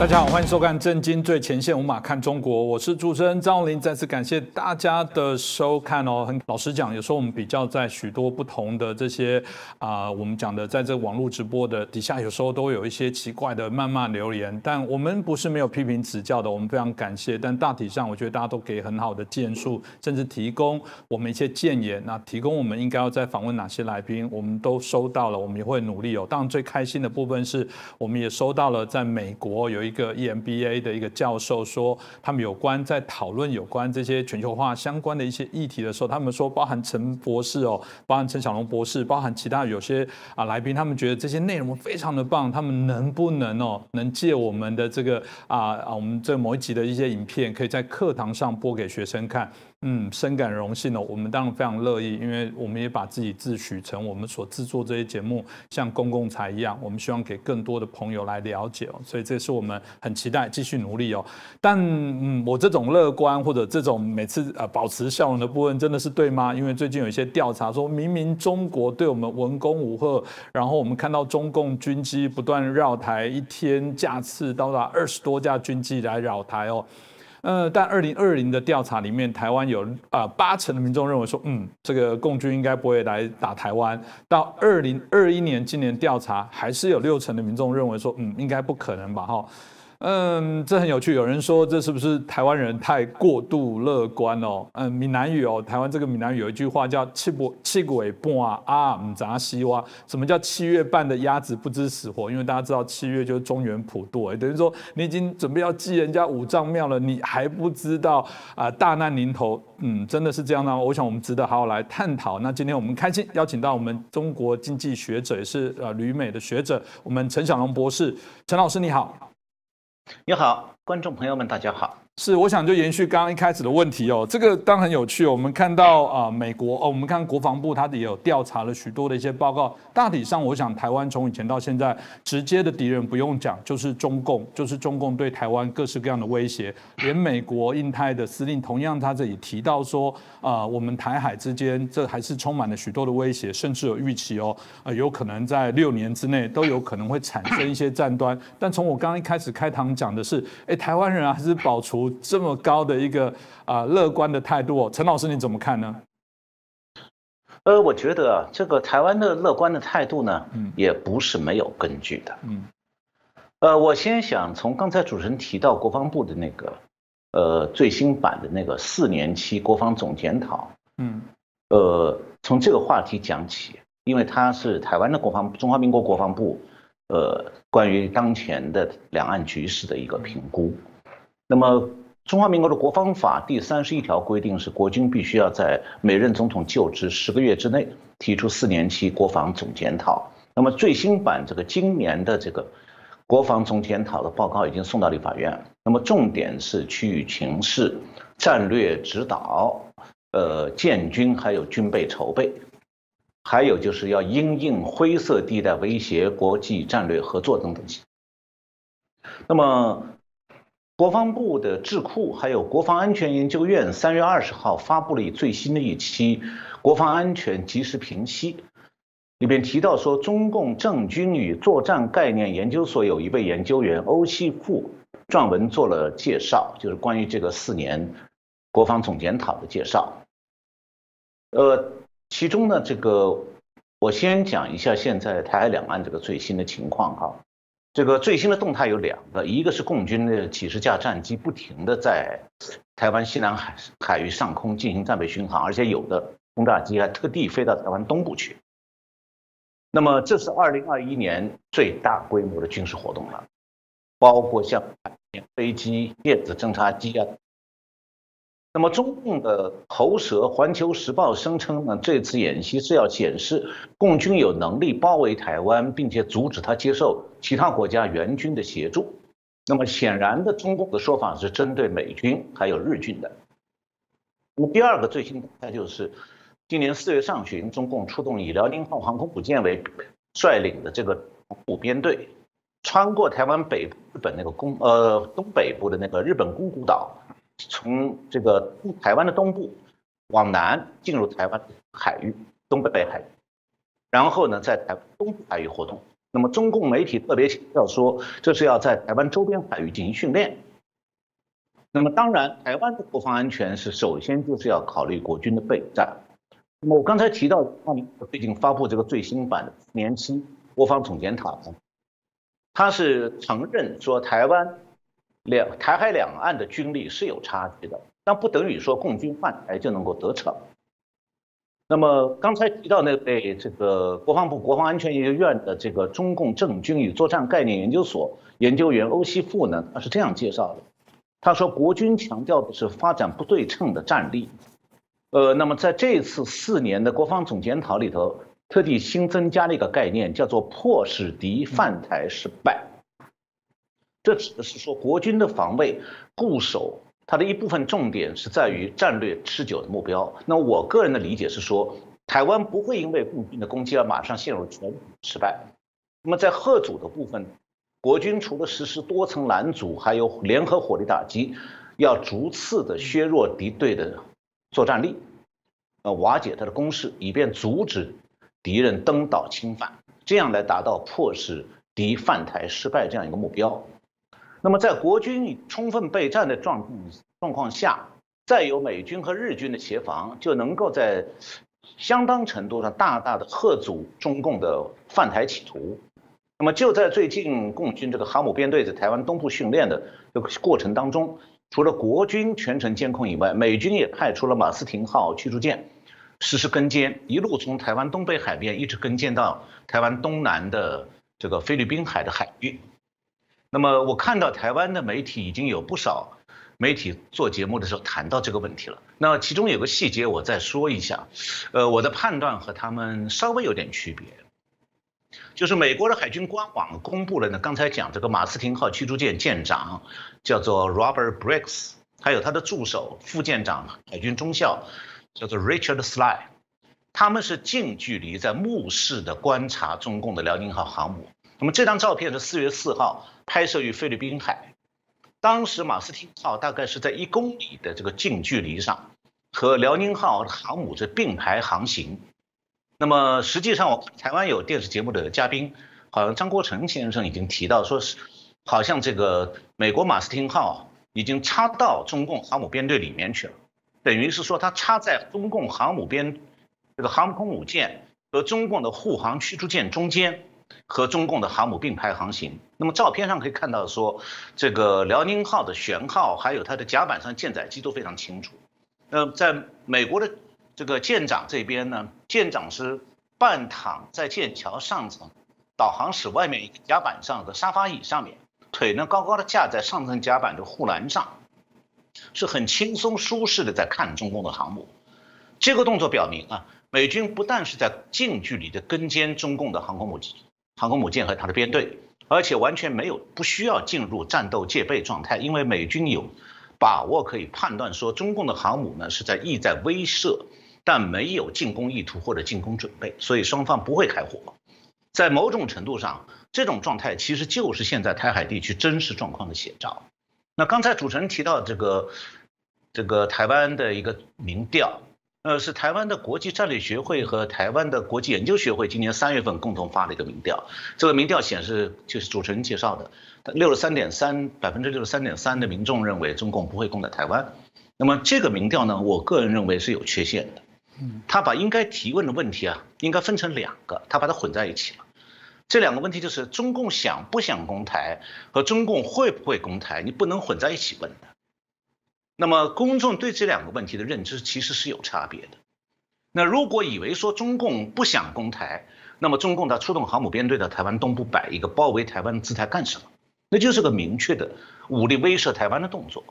大家好，欢迎收看《震惊最前线》，无马看中国，我是主持人张宏林。再次感谢大家的收看哦。老实讲，有时候我们比较在许多不同的这些我们讲的在这网络直播的底下，有时候都有一些奇怪的谩骂留言，但我们不是没有批评指教的，我们非常感谢。但大体上，我觉得大家都给很好的建树，甚至提供我们一些建言，那提供我们应该要再访问哪些来宾，我们都收到了，我们也会努力哦。当然，最开心的部分是我们也收到了在美国有一个 EMBA 的一个教授说，他们在讨论有关这些全球化相关的一些议题的时候，他们说包含陈博士哦，包含陈小龙博士，包含其他有些来宾，他们觉得这些内容非常的棒，他们能不能能借我们的这个我们这某一集的一些影片，可以在课堂上播给学生看。深感荣幸哦，我们当然非常乐意，因为我们也把自己自诩成我们所制作这些节目像公共财一样，我们希望给更多的朋友来了解哦，所以这是我们很期待继续努力哦。但我这种乐观或者这种每次保持笑容的部分真的是对吗？因为最近有一些调查说，明明中国对我们文攻武吓，然后我们看到中共军机不断绕台，一天架次到达20多架军机来扰台哦。但2020的调查里面，台湾有80%的民众认为说，这个共军应该不会来打台湾。到2021年今年调查，还是有60%的民众认为说，应该不可能吧，哈。这很有趣。有人说这是不是台湾人太过度乐观哦？闽南语哦，台湾这个闽南语有一句话叫七月半唔知西哇。什么叫7月半的鸭子不知死活？因为大家知道7月就是中元普渡，等于说你已经准备要祭人家五丈庙了，你还不知道大难临头。真的是这样吗？我想我们值得好好来探讨。那今天我们开心邀请到我们中国经济学者，也是旅美的学者，我们陈小龙博士。陈老师你好。你好，观众朋友们，大家好。是，我想就延续刚刚一开始的问题哦，这个当然很有趣哦。我们看到美国我们看国防部它也有调查了许多的一些报告。大体上，我想台湾从以前到现在，直接的敌人不用讲，就是中共对台湾各式各样的威胁。连美国印太的司令同样他这里提到说，我们台海之间这还是充满了许多的威胁，甚至有预期哦，有可能在6年之内都有可能会产生一些战端。但从我刚刚一开始开场讲的是，台湾人还是保持这么高的一个乐观的态度哦，陈老师你怎么看呢？我觉得这个台湾的乐观的态度呢，也不是没有根据的。我先想从刚才主持人提到国防部的那个最新版的那个4年期国防总检讨，从这个话题讲起，因为它是台湾的中华民国国防部关于当前的两岸局势的一个评估。那么中华民国的国防法第31条规定是，国军必须要在每任总统就职10个月之内提出4年期国防总检讨。那么最新版今年的这个国防总检讨的报告已经送到立法院。那么重点是区域情势、战略指导、建军还有军备筹备，还有就是要因应灰色地带威胁、国际战略合作等等。那么国防部的智库还有国防安全研究院3月20号发布了最新的一期国防安全即时评析，里边提到说，中共政军与作战概念研究所有一位研究员欧锡富撰文做了介绍，就是关于这个4年国防总检讨的介绍。其中呢，我先讲一下现在台海两岸这个最新的情况哈。这个最新的动态有2个，一个是共军的几十架战机不停的在台湾西南海域上空进行战备巡航，而且有的轰炸机还特地飞到台湾东部去。那么这是2021年最大规模的军事活动了，包括像飞机、电子侦察机啊。那么中共的喉舌《环球时报》声称呢，这次演习是要显示共军有能力包围台湾，并且阻止他接受其他国家援军的协助。那么显然的，中共的说法是针对美军还有日军的。那么第2个最新动态就是今年4月上旬，中共出动以辽宁号航空母舰为率领的这个步编队，穿过台湾北部日本那个东北部的那个日本宫古岛，从这个台湾的东部往南进入台湾海域东北海域，然后呢在台湾东部海域活动。那么中共媒体特别强调说，这是要在台湾周边海域进行训练。那么当然，台湾的国防安全是首先就是要考虑国军的备战。那么我刚才提到，最近发布这个最新版的4年期国防总检讨呢，他是承认说台海两岸的军力是有差距的，但不等于说共军犯台就能够得逞。那么刚才提到那位这个国防部国防安全研究院的这个中共政军与作战概念研究所研究员欧锡富呢，他是这样介绍的。他说，国军强调的是发展不对称的战力。那么在这次4年的国防总检讨里头，特地新增加了一个概念，叫做迫使敌犯台失败。这指的是说，国军的防卫固守，它的一部分重点是在于战略持久的目标。那我个人的理解是说，台湾不会因为共军的攻击而马上陷入全面失败。那么在贺阻的部分，国军除了实施多层拦阻，还有联合火力打击，要逐次的削弱敌对的作战力，瓦解他的攻势，以便阻止敌人登岛侵犯，这样来达到迫使敌犯台失败这样一个目标。那么在国军充分备战的状况下，再有美军和日军的协防，就能够在相当程度上大大的遏阻中共的犯台企图。那么就在最近共军这个航母编队在台湾东部训练的这个过程当中，除了国军全程监控以外，美军也派出了马斯廷号驱逐舰实施跟监，一路从台湾东北海边一直跟监到台湾东南的这个菲律宾海的海域。那么我看到台湾的媒体已经有不少媒体做节目的时候谈到这个问题了。那其中有个细节我再说一下，我的判断和他们稍微有点区别。就是美国的海军官网公布了呢，刚才讲这个马斯廷号驱逐舰舰长叫做 Robert Briggs， 还有他的助手副舰长海军中校叫做 Richard Sly， 他们是近距离在目视的观察中共的辽宁号航母。那么这张照片是4月4号拍摄于菲律宾海，当时马斯廷号大概是在1公里的这个近距离上和辽宁号航母这并排航行。那么实际上，我台湾有电视节目的嘉宾，好像张国成先生已经提到，说是好像这个美国马斯廷号已经插到中共航母编队里面去了，等于是说它插在中共航母这个航空母舰和中共的护航驱逐舰中间，和中共的航母并排航行。那么照片上可以看到说，这个辽宁号的舷号还有它的甲板上舰载机都非常清楚。在美国的这个舰长这边呢，舰长是半躺在舰桥上层导航室外面一个甲板上的沙发椅上面，腿呢高高的架在上层甲板的护栏上，是很轻松舒适的在看中共的航母。这个动作表明啊，美军不但是在近距离的跟监中共的航空母舰和它的编队，而且完全不需要进入战斗戒备状态，因为美军有把握可以判断说中共的航母呢是意在威慑，但没有进攻意图或者进攻准备，所以双方不会开火。在某种程度上，这种状态其实就是现在台海地区真实状况的写照。那刚才主持人提到这个台湾的一个民调，是台湾的国际战略学会和台湾的国际研究学会今年3月份共同发的一个民调。这个民调显示，就是主持人介绍的，63.3%的民众认为中共不会攻打台湾。那么这个民调呢，我个人认为是有缺陷的。他把应该提问的问题啊，应该分成2个，他把它混在一起了。这2个问题就是中共想不想攻台和中共会不会攻台，你不能混在一起问的。那么公众对这2个问题的认知其实是有差别的。那如果以为说中共不想攻台，那么中共它出动航母编队到台湾东部摆一个包围台湾的姿态干什么？那就是个明确的武力威慑台湾的动作。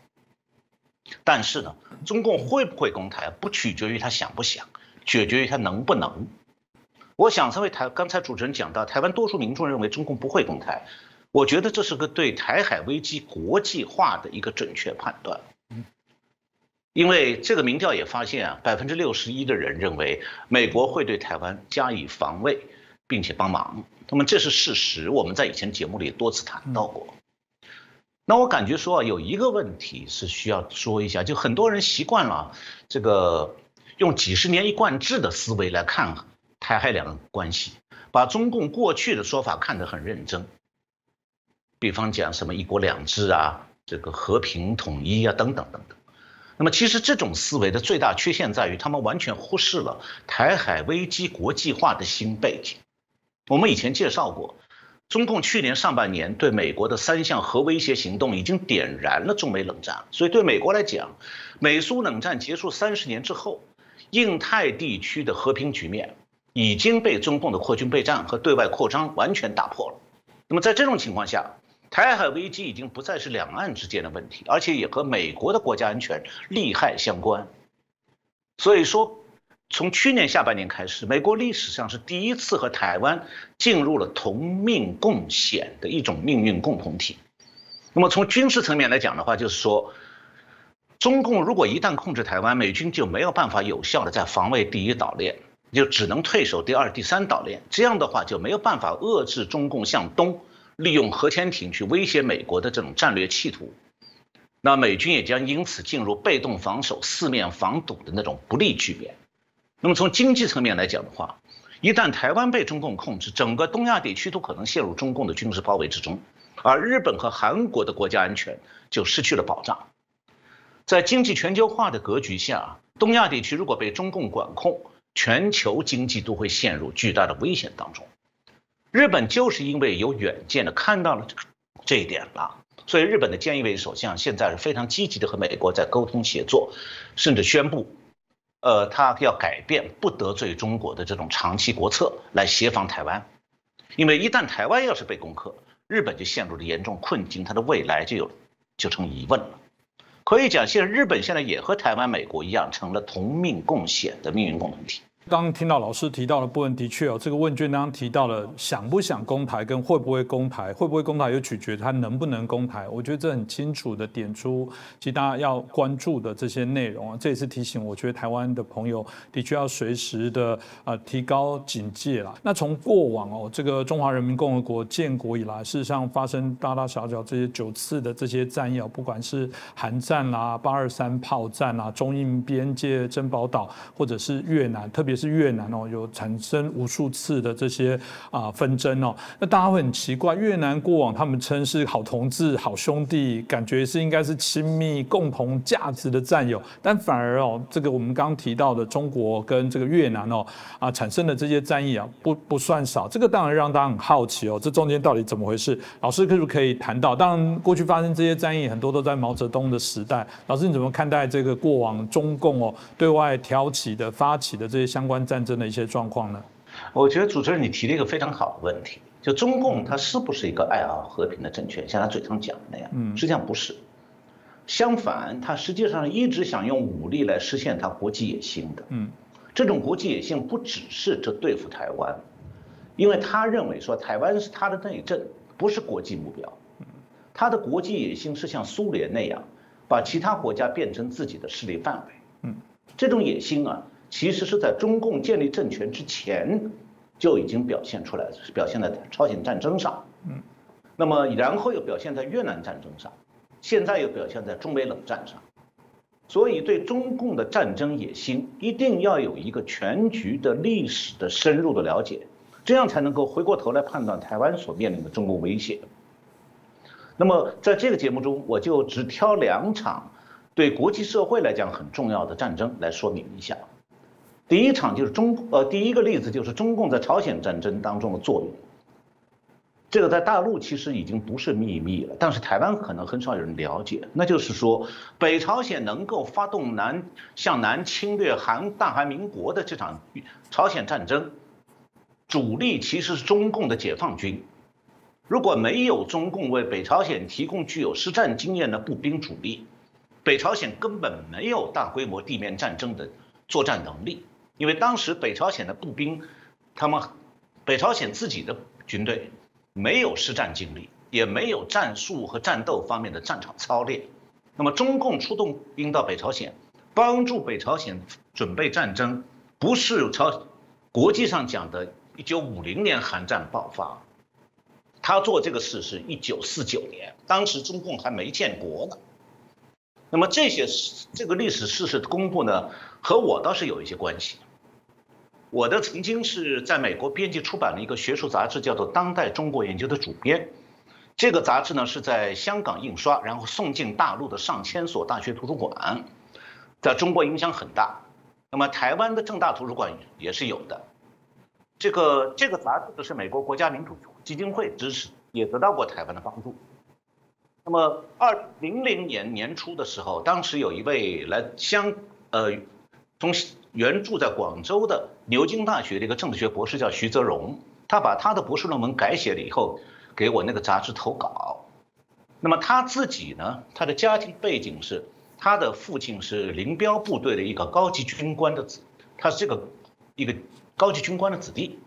但是呢，中共会不会攻台不取决于他想不想，取决于他能不能。我想刚才主持人讲到，台湾多数民众认为中共不会攻台，我觉得这是个对台海危机国际化的一个准确判断。因为这个民调也发现啊，61%的人认为美国会对台湾加以防卫，并且帮忙。那么这是事实，我们在以前节目里多次谈到过。那我感觉说啊，有一个问题是需要说一下，就很多人习惯了这个用几十年一贯制的思维来看台海两岸关系，把中共过去的说法看得很认真，比方讲什么一国两制啊，这个和平统一啊，等等等等。那么其实这种思维的最大缺陷在于，他们完全忽视了台海危机国际化的新背景。我们以前介绍过，中共去年上半年对美国的3项核威胁行动已经点燃了中美冷战，所以对美国来讲，美苏冷战结束30年之后，印太地区的和平局面已经被中共的扩军备战和对外扩张完全打破了。那么在这种情况下，台海危机已经不再是两岸之间的问题，而且也和美国的国家安全利害相关。所以说，从去年下半年开始，美国历史上是第一次和台湾进入了同命共险的一种命运共同体。那么从军事层面来讲的话，就是说，中共如果一旦控制台湾，美军就没有办法有效的在防卫第一岛链，就只能退守第2、第3岛链。这样的话就没有办法遏制中共向东利用核潜艇去威胁美国的这种战略企图，那美军也将因此进入被动防守、四面防堵的那种不利局面。那么从经济层面来讲的话，一旦台湾被中共控制，整个东亚地区都可能陷入中共的军事包围之中，而日本和韩国的国家安全就失去了保障。在经济全球化的格局下，东亚地区如果被中共管控，全球经济都会陷入巨大的危险当中。日本就是因为有远见的看到了这一点了，所以日本的菅义伟首相现在是非常积极的和美国在沟通协作，甚至宣布，他要改变不得罪中国的这种长期国策来协防台湾，因为一旦台湾要是被攻克，日本就陷入了严重困境，它的未来就成疑问了。可以讲，日本现在也和台湾、美国一样，成了同命共险的命运共同体。刚刚听到老师提到的部分，的确这个问卷刚刚提到了想不想攻台跟会不会攻台，会不会攻台又取决它能不能攻台。我觉得这很清楚的点出，其实大家要关注的这些内容啊，这也是提醒我觉得台湾的朋友的确要随时的提高警戒啦。那从过往这个中华人民共和国建国以来，事实上发生大大小小这些9次的这些战役，不管是韩战啦、823炮战啦、中印边界珍宝岛，或者是越南，特别是越南有产生无数次的这些纷争那大家会很奇怪，越南过往他们称是好同志、好兄弟，感觉是应该是亲密共同价值的战友，但反而这个我们刚刚提到的中国跟这个越南产生的这些战役不算少，这个当然让大家很好奇这中间到底怎么回事？老师可不可以谈到？当然过去发生这些战役很多都在毛泽东的时代，老师你怎么看待这个过往中共对外挑起的、发起的这些相关战争的一些状况呢？我觉得主持人你提了一个非常好的问题，就中共它是不是一个爱好和平的政权，像他嘴上讲的那样，实际上不是。相反，他实际上一直想用武力来实现他国际野心的。这种国际野心不只是对付台湾，因为他认为说台湾是他的内政，不是国际目标。他的国际野心是像苏联那样，把其他国家变成自己的势力范围。这种野心其实是在中共建立政权之前就已经表现出来了，是表现在朝鲜战争上，那么然后又表现在越南战争上，现在又表现在中美冷战上。所以对中共的战争野心一定要有一个全局的历史的深入的了解，这样才能够回过头来判断台湾所面临的中共威胁。那么在这个节目中，我就只挑2场对国际社会来讲很重要的战争来说明一下。第一场就是第一个例子就是中共在朝鲜战争当中的作用。这个在大陆其实已经不是秘密了，但是台湾可能很少有人了解。那就是说，北朝鲜能够发动向南侵略大韩民国的这场朝鲜战争，主力其实是中共的解放军。如果没有中共为北朝鲜提供具有实战经验的步兵主力，北朝鲜根本没有大规模地面战争的作战能力。因为当时北朝鲜的步兵，北朝鲜自己的军队没有实战经历，也没有战术和战斗方面的战场操练。那么中共出动兵到北朝鲜，帮助北朝鲜准备战争，不是国际上讲的1950年韩战爆发，他做这个事是1949年，当时中共还没建国呢。那么这个历史事实的公布呢，和我倒是有一些关系。我的曾经是在美国编辑出版了一个学术杂志，叫做《当代中国研究》的主编。这个杂志呢是在香港印刷，然后送进大陆的上千所大学图书馆，在中国影响很大。那么台湾的政大图书馆也是有的。这个杂志呢是美国国家民主基金会支持，也得到过台湾的帮助。那么2000年年初的时候，当时有一位从原住在广州的牛津大学的一个政治学博士叫徐泽荣，他把他的博士论文改写了以后，给我那个杂志投稿。那么他自己呢，他的家庭背景是，他的父亲是林彪部队的一个高级军官的他是一个高级军官的子弟，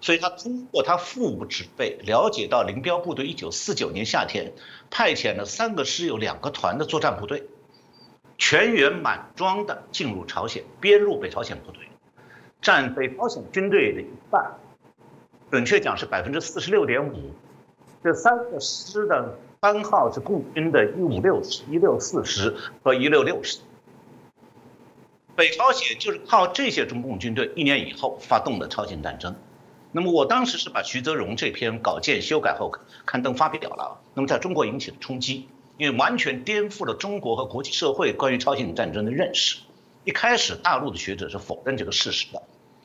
所以他通过他父母指辈了解到林彪部队1949年夏天派遣了3个师有2个团的作战部队，全员满装的进入朝鲜，编入北朝鲜部队，占北朝鲜军队的一半，准确讲是46.5%。这3个师的番号是共军的156师、164师和166师。北朝鲜就是靠这些中共军队1年以后发动了朝鲜战争。那么我当时是把徐泽荣这篇稿件修改后刊登发表了，那么在中国引起了冲击，因为完全颠覆了中国和国际社会关于朝鲜战争的认识。一开始大陆的学者是否认这个事实的，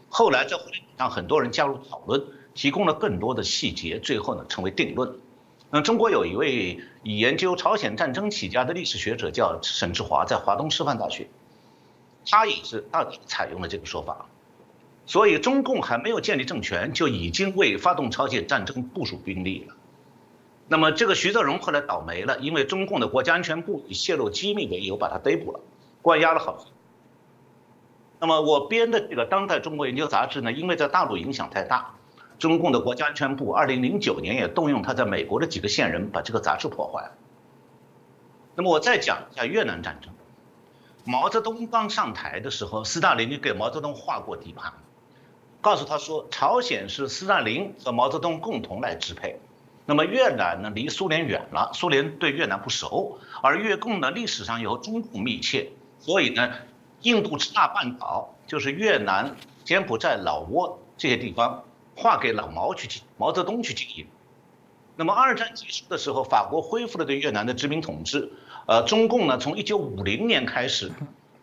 后来在互联网上很多人加入讨论，提供了更多的细节，最后呢成为定论。中国有一位以研究朝鲜战争起家的历史学者叫沈志华，在华东师范大学，他也是大体采用了这个说法。所以中共还没有建立政权，就已经为发动朝鲜战争部署兵力了。那么这个徐泽荣后来倒霉了，因为中共的国家安全部以泄露机密为由把他逮捕了，关押了好几年。那么我编的这个《当代中国研究》杂志呢，因为在大陆影响太大，中共的国家安全部2009年也动用他在美国的几个线人把这个杂志破坏了。那么我再讲一下越南战争。毛泽东刚上台的时候，斯大林就给毛泽东划过地盘，告诉他说，朝鲜是斯大林和毛泽东共同来支配。那么越南呢，离苏联远了，苏联对越南不熟，而越共呢，历史上有中共密切，所以呢，印度支那半岛就是越南、柬埔寨、老挝这些地方，划给老毛泽东去经营。那么二战结束的时候，法国恢复了对越南的殖民统治。中共呢，从1950年开始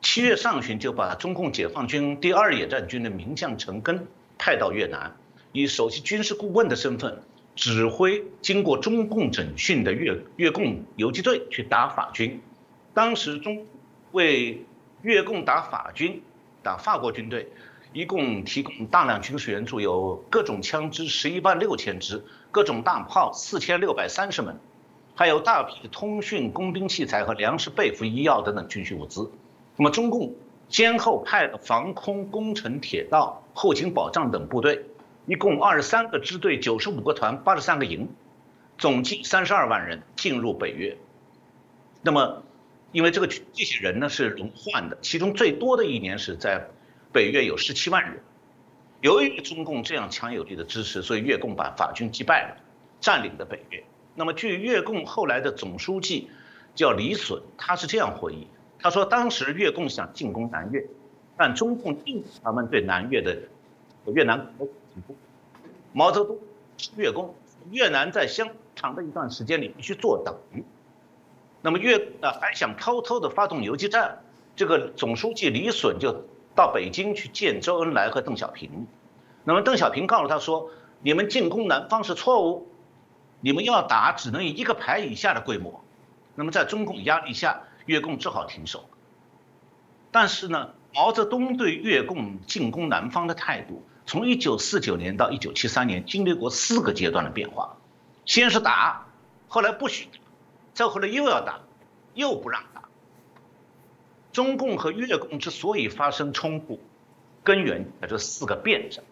，7月上旬就把中共解放军第2野战军的名将陈根派到越南，以首席军事顾问的身份指挥经过中共整训的越共游击队去打法军。当时为越共打法军、打法国军队，一共提供大量军事援助，有各种枪支11万6千支，各种大炮4630门。还有大批的通讯、工兵器材和粮食、被服、医药等等军需物资。那么中共先后派了防空、工程、铁道、后勤保障等部队，一共23个支队、95个团、83个营，总计32万人进入北越。那么，因为这些人呢是轮换的，其中最多的一年是在北越有17万人。由于中共这样强有力的支持，所以越共把法军击败了，占领了北越。那么，据越共后来的总书记叫李隼，他是这样回忆，他说当时越共想进攻南越，但中共禁止他们对南越的越南进攻。毛泽东越共，越南在相长的一段时间里必须坐等。那么越还想偷偷的发动游击战，这个总书记李隼就到北京去见周恩来和邓小平。那么邓小平告诉他说，你们进攻南方是错误。你们要打只能以1个排以下的规模，那么在中共压力下，越共只好停手。但是呢，毛泽东对越共进攻南方的态度，从1949年到1973年，经历过4个阶段的变化。先是打，后来不许打，再后来又要打，又不让打。中共和越共之所以发生冲突，根源在这4个变上。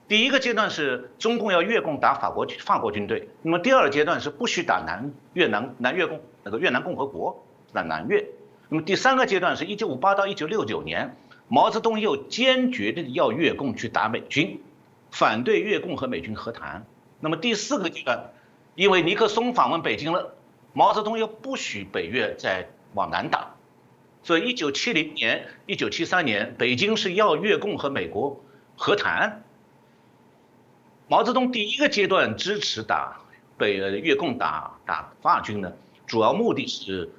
第一个阶段是中共要越共打法国军队，那么第2个阶段是不许打南越共越南共和国打南越，那么第3个阶段是1958到1969年，毛泽东又坚决的要越共去打美军，反对越共和美军和谈。那么第4个阶段，因为尼克松访问北京了，毛泽东又不许北越再往南打，所以1970年、1973年，北京是要越共和美国和谈。毛泽东第一个阶段支持越共打法军呢，主要目的是，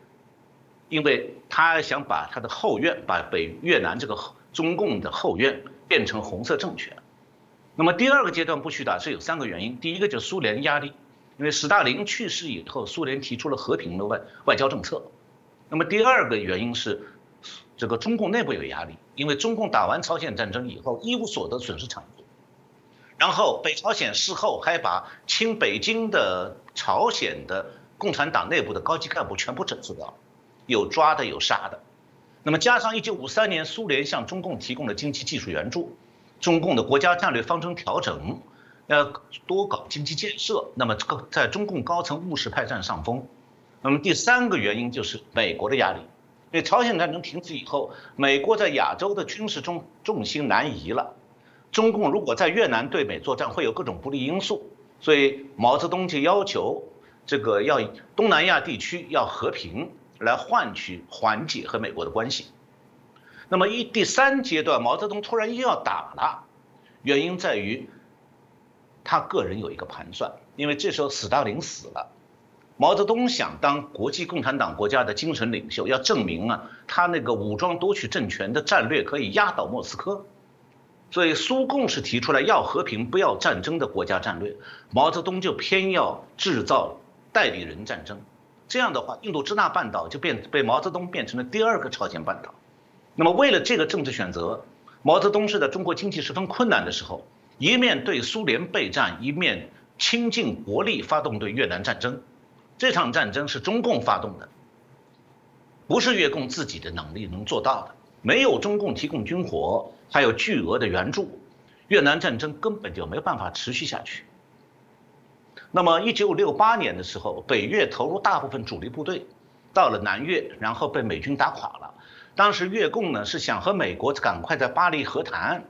因为他想把他的后院，把北越南这个中共的后院变成红色政权。那么第二个阶段不许打是有3个原因，第一个就是苏联压力，因为斯大林去世以后，苏联提出了和平的外交政策。那么第二个原因是，这个中共内部有压力，因为中共打完朝鲜战争以后一无所得，损失产业，然后北朝鲜事后还把亲北京的朝鲜的共产党内部的高级干部全部整治掉了，有抓的有杀的。那么加上1953年苏联向中共提供的经济技术援助，中共的国家战略方针调整，要多搞经济建设，那么在中共高层务实派占上风。那么第3个原因就是美国的压力，因为朝鲜战争停止以后，美国在亚洲的军事重心南移了，中共如果在越南对美作战，会有各种不利因素，所以毛泽东就要求这个要东南亚地区要和平，来换取缓解和美国的关系。那么第3阶段，毛泽东突然又要打了，原因在于他个人有一个盘算，因为这时候斯大林死了，毛泽东想当国际共产党国家的精神领袖，要证明他那个武装夺取政权的战略可以压倒莫斯科。所以苏共是提出来要和平不要战争的国家战略，毛泽东就偏要制造代理人战争。这样的话，印度支那半岛就被毛泽东变成了第2个朝鲜半岛。那么为了这个政治选择，毛泽东是在中国经济十分困难的时候，一面对苏联备战，一面倾尽国力发动对越南战争。这场战争是中共发动的，不是越共自己的能力能做到的。没有中共提供军火，还有巨额的援助，越南战争根本就没有办法持续下去。那么1968年的时候，北越投入大部分主力部队到了南越，然后被美军打垮了。当时越共呢是想和美国赶快在巴黎和谈。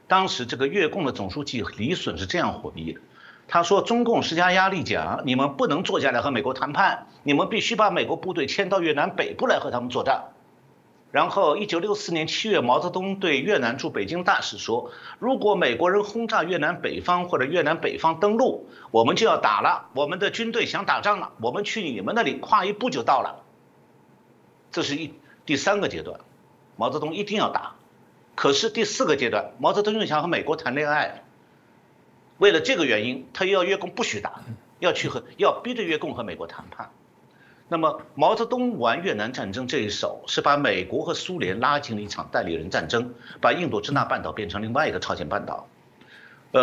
当时这个越共的总书记李隼是这样回忆的，他说中共施加压力讲，你们不能坐下来和美国谈判，你们必须把美国部队迁到越南北部来和他们作战。然后1964年7月，毛泽东对越南驻北京大使说，如果美国人轰炸越南北方或者越南北方登陆，我们就要打了，我们的军队想打仗了，我们去你们那里跨一步就到了。这是第3个阶段，毛泽东一定要打。可是第4个阶段，毛泽东又想和美国谈恋爱，为了这个原因，他又要越共不许打，要逼着越共和美国谈判。那么毛泽东玩越南战争这一手，是把美国和苏联拉进了一场代理人战争，把印度支那半岛变成另外一个朝鲜半岛。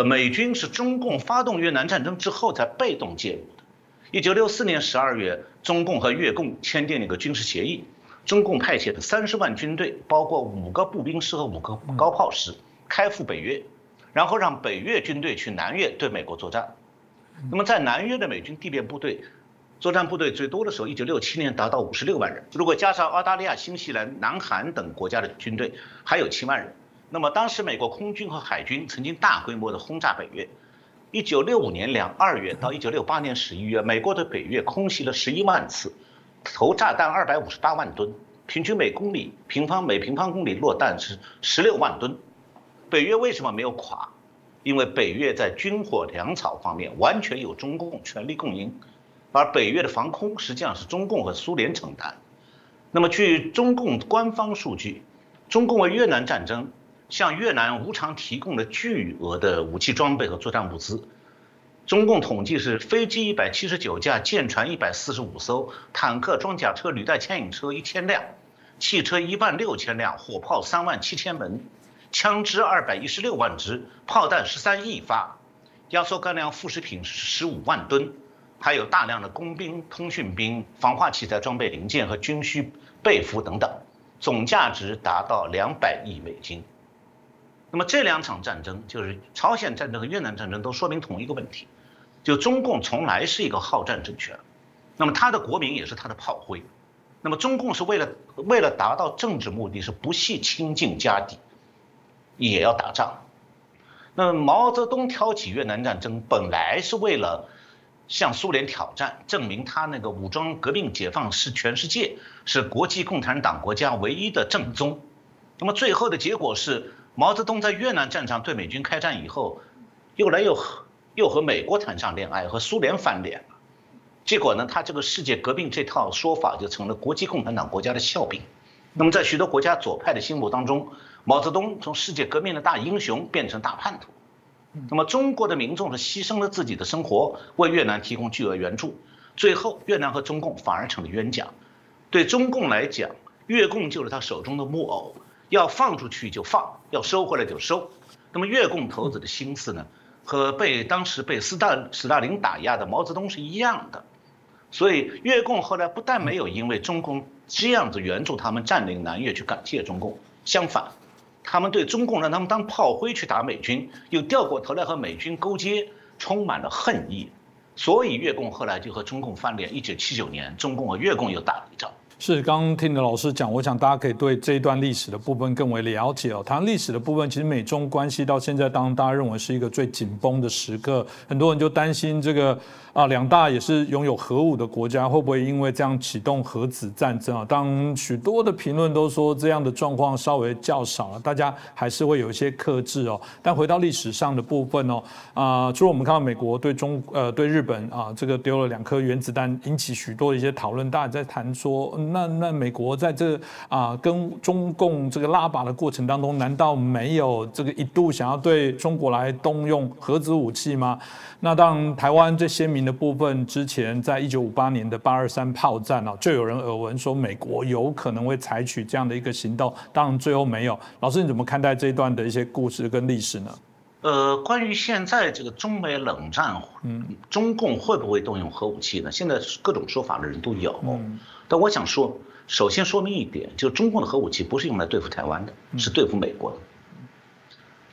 美军是中共发动越南战争之后才被动介入的。1964年12月，中共和越共签订了一个军事协议，中共派遣了30万军队，包括5个步兵师和5个高炮师，开赴北越，然后让北越军队去南越对美国作战。那么在南越的美军地面部队，作战部队最多的时候，1967年达到56万人，如果加上澳大利亚、新西兰、南韩等国家的军队，还有7万人。那么当时美国空军和海军曾经大规模的轰炸北越。1965年2月到1968年11月，美国对北越空袭了11万次，投炸弹258万吨，平均每平方公里落弹是16万吨。北越为什么没有垮？因为北越在军火粮草方面完全由中共全力供应。而北越的防空实际上是中共和苏联承担。那么据中共官方数据，中共为越南战争向越南无偿提供了巨额的武器装备和作战物资。中共统计是飞机179架，舰船145艘，坦克、装甲车、履带牵引车1000辆，汽车16000辆，火炮37000门，枪支216万支，炮弹13亿发，压缩干粮副食品15万吨。还有大量的工兵、通讯兵、防化器材装备零件和军需被服等等，总价值达到200亿美金。那么这2场战争，就是朝鲜战争和越南战争，都说明同一个问题，就中共从来是一个好战政权，那么他的国民也是他的炮灰。那么中共是为了达到政治目的，是不惜倾尽家底，也要打仗。那么毛泽东挑起越南战争，本来是为了向苏联挑战，证明他那个武装革命解放是全世界，是国际共产党国家唯一的正宗。那么最后的结果是，毛泽东在越南战场对美军开战以后，又和美国谈上恋爱，和苏联翻脸了。结果呢，他这个世界革命这套说法就成了国际共产党国家的笑柄。那么在许多国家左派的心目当中，毛泽东从世界革命的大英雄变成大叛徒。那么中国的民众是牺牲了自己的生活，为越南提供巨额援助，最后越南和中共反而成了冤家。对中共来讲，越共就是他手中的木偶，要放出去就放，要收回来就收。那么越共头子的心思呢，和当时被斯大林打压的毛泽东是一样的。所以越共后来不但没有因为中共这样子援助他们占领南越去感谢中共，相反，他们对中共让他们当炮灰去打美军，又掉过头来和美军勾结，充满了恨意。所以越共后来就和中共翻脸。1979年，中共和越共又打了一仗。是，刚刚听的老师讲，我想大家可以对这一段历史的部分更为了解哦。谈历史的部分，其实美中关系到现在，当然大家认为是一个最紧绷的时刻，很多人就担心这个两大也是拥有核武的国家，会不会因为这样启动核子战争啊？当许多的评论都说这样的状况稍微较少了，大家还是会有一些克制哦。但回到历史上的部分哦，除了我们看到美国对日本这个丢了2颗原子弹，引起许多的一些讨论，大家在谈说。那美国在这跟中共这个拉拔的过程当中，难道没有这个一度想要对中国来动用核子武器吗？那当然，台湾最鲜明的部分，之前在1958年的823炮战就有人耳闻说美国有可能会采取这样的一个行动，当然最后没有。老师，你怎么看待这一段的一些故事跟历史呢？关于现在这个中美冷战，中共会不会动用核武器呢？现在各种说法的人都有，但我想说，首先说明一点，就是中共的核武器不是用来对付台湾的，是对付美国的。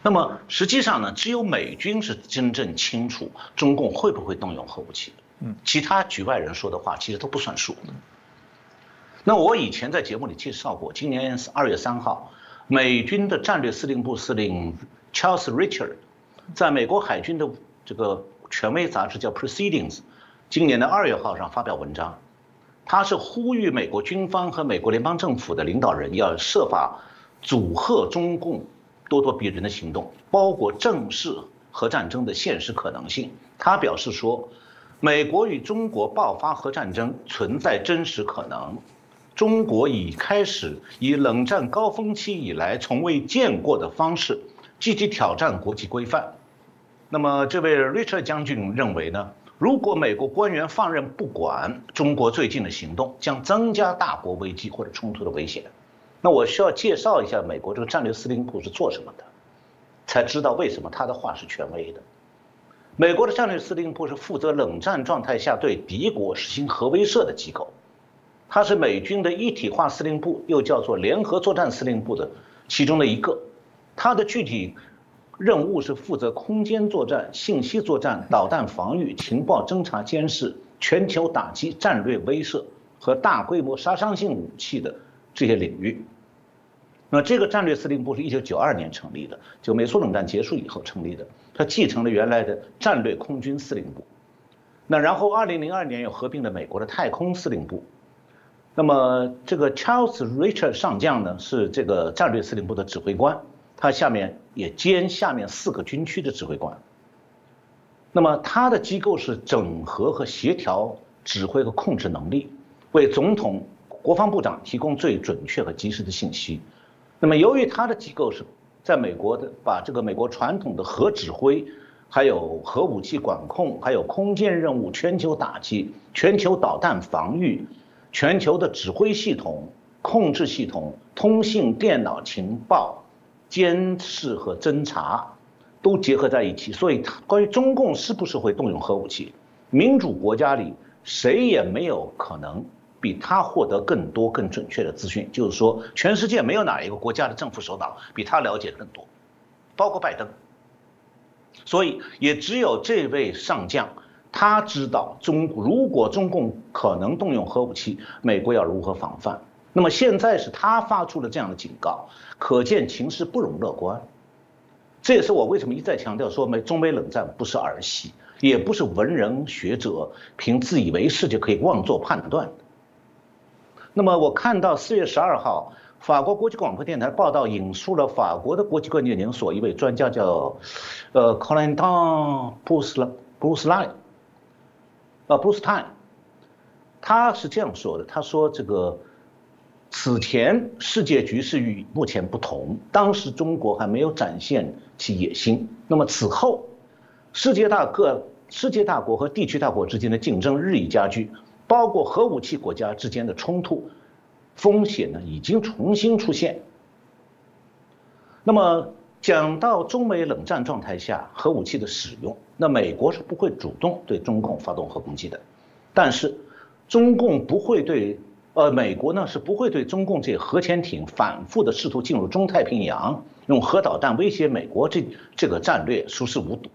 那么实际上呢，只有美军是真正清楚中共会不会动用核武器的，其他局外人说的话其实都不算数的。那我以前在节目里介绍过，今年2月3号，美军的战略司令部司令 Charles Richard 在美国海军的这个权威杂志叫 Proceedings 今年的2月号上发表文章，他是呼吁美国军方和美国联邦政府的领导人要设法阻吓中共咄咄逼人的行动，包括正视核战争的现实可能性。他表示说，美国与中国爆发核战争存在真实可能，中国已开始以冷战高峰期以来从未见过的方式积极挑战国际规范。那么这位 Richard 将军认为呢，如果美国官员放任不管，中国最近的行动将增加大国危机或者冲突的危险。那我需要介绍一下美国这个战略司令部是做什么的，才知道为什么他的话是权威的。美国的战略司令部是负责冷战状态下对敌国实行核威慑的机构，它是美军的一体化司令部，又叫做联合作战司令部的其中的一个。它的具体任务是负责空间作战、信息作战、导弹防御、情报侦察监视、全球打击、战略威慑和大规模杀伤性武器的这些领域。那这个战略司令部是1992年成立的，就美苏冷战结束以后成立的，它继承了原来的战略空军司令部。那然后2002年又合并了美国的太空司令部。那么这个 Charles Richard 上将呢，是这个战略司令部的指挥官，他下面也兼下面4个军区的指挥官。那么他的机构是整合和协调指挥和控制能力，为总统、国防部长提供最准确和及时的信息。那么由于他的机构是在美国的，把这个美国传统的核指挥，还有核武器管控，还有空间任务、全球打击、全球导弹防御、全球的指挥系统、控制系统、通信、电脑情报、监视和侦察都结合在一起。所以关于中共是不是会动用核武器，民主国家里谁也没有可能比他获得更多更准确的资讯，就是说全世界没有哪一个国家的政府首脑比他了解更多，包括拜登。所以也只有这位上将，他知道如果中共可能动用核武器，美国要如何防范。那么现在是他发出了这样的警告，可见情势不容乐观。这也是我为什么一再强调说中美冷战不是儿戏，也不是文人学者凭自以为是就可以妄作判断的。那么我看到4月12号，法国国际广播电台报道引述了法国的国际关系研究所一位专家叫Corentin Brousseline， Brousseline， 他是这样说的，他说此前世界局势与目前不同，当时中国还没有展现其野心。那么此后，世界大国和地区大国之间的竞争日益加剧，包括核武器国家之间的冲突风险呢已经重新出现。那么讲到中美冷战状态下核武器的使用，那美国是不会主动对中共发动核攻击的，但是中共不会对。美国呢是不会对中共这核潜艇反复的试图进入中太平洋，用核导弹威胁美国这个战略熟视无睹，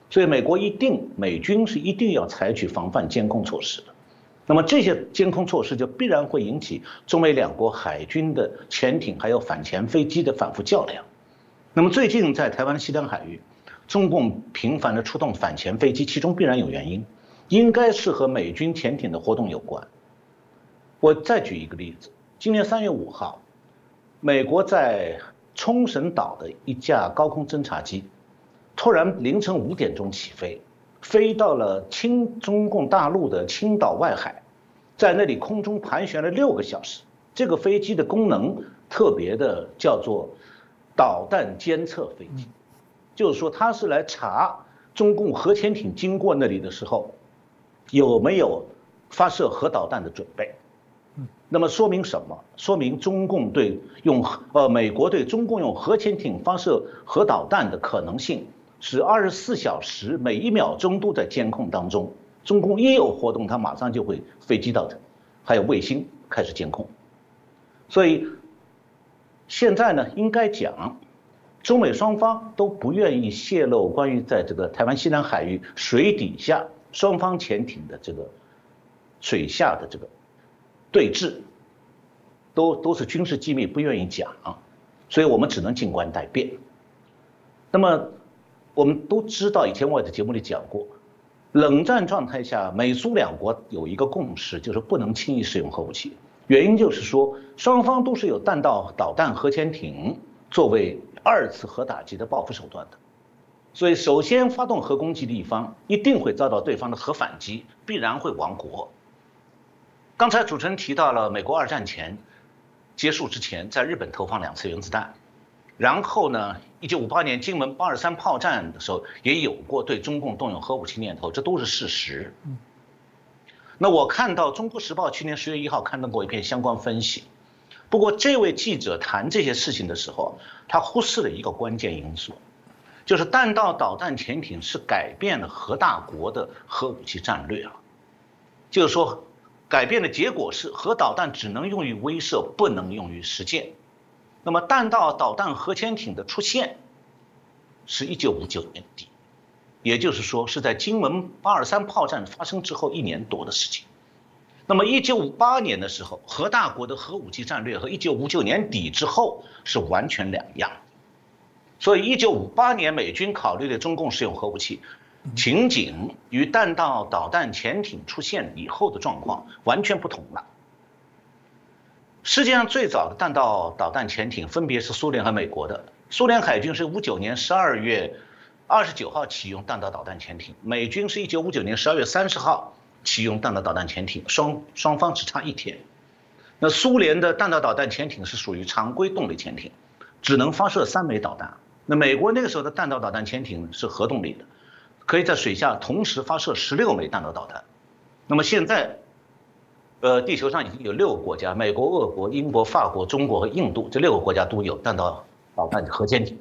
所以美军是一定要采取防范监控措施的。那么这些监控措施就必然会引起中美两国海军的潜艇还有反潜飞机的反复较量。那么最近在台湾西南海域，中共频繁的出动反潜飞机，其中必然有原因，应该是和美军潜艇的活动有关。我再举一个例子，今年3月5号，美国在冲绳岛的一架高空侦察机，突然凌晨5点钟起飞，飞到了中共大陆的青岛外海，在那里空中盘旋了6个小时。这个飞机的功能特别的叫做导弹监测飞机，就是说它是来查中共核潜艇经过那里的时候有没有发射核导弹的准备。那么说明什么？说明美国对中共用核潜艇发射核导弹的可能性是24小时每1秒钟都在监控当中。中共一有活动，它马上就会飞机到这，还有卫星开始监控。所以现在呢，应该讲，中美双方都不愿意泄露关于在这个台湾西南海域水底下双方潜艇的水下的对峙，都是军事机密，不愿意讲，所以我们只能静观待变。那么我们都知道，以前我在节目里讲过，冷战状态下，美苏两国有一个共识，就是不能轻易使用核武器。原因就是说，双方都是有弹道导弹核潜艇作为2次核打击的报复手段的，所以首先发动核攻击的一方一定会遭到对方的核反击，必然会亡国。刚才主持人提到了美国2战前结束之前在日本投放2次原子弹，然后呢1958年金门823炮战的时候也有过对中共动用核武器念头，这都是事实。那我看到《中国时报》去年10月1号刊登过一篇相关分析，不过这位记者谈这些事情的时候，他忽视了一个关键因素，就是弹道导弹潜艇是改变了核大国的核武器战略了，就是说改变的结果是核导弹只能用于威慑，不能用于实践。那么弹道导弹核潜艇的出现是1959年底，也就是说是在金门823炮战发生之后1年多的事情。那么1958年的时候，核大国的核武器战略和1959年底之后是完全两样。所以1958年美军考虑的中共使用核武器情景与弹道导弹潜艇出现以后的状况完全不同了。世界上最早的弹道导弹潜艇分别是苏联和美国的，苏联海军是59年12月29号启用弹道导弹潜艇，美军是1959年12月30号启用弹道导弹潜艇，双方只差1天。那苏联的弹道导弹潜艇是属于常规动力潜艇，只能发射3枚导弹。那美国那个时候的弹道导弹潜艇是核动力的，可以在水下同时发射16枚弹道导弹。那么现在，地球上已经有6个国家，美国、俄国、英国、法国、中国和印度这6个国家都有弹道导弹核潜艇。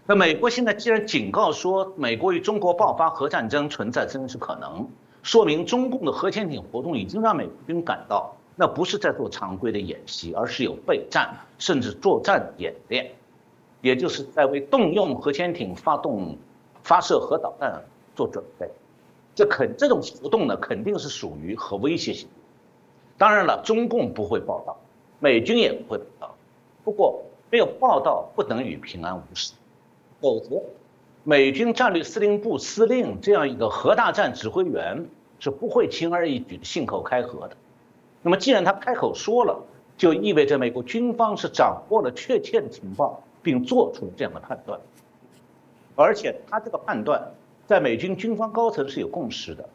那美国现在既然警告说美国与中国爆发核战争存在真实可能，说明中共的核潜艇活动已经让美军感到，那不是在做常规的演习，而是有备战甚至作战演练，也就是在为动用核潜艇发射核导弹做准备。这种活动呢，肯定是属于核威胁性。当然了，中共不会报道，美军也不会报道。不过没有报道不等于平安无事，否则美军战略司令部司令这样一个核大战指挥员是不会轻而易举信口开河的。那么既然他开口说了，就意味着美国军方是掌握了确切的情报，并做出了这样的判断。而且他这个判断在美军军方高层是有共识的。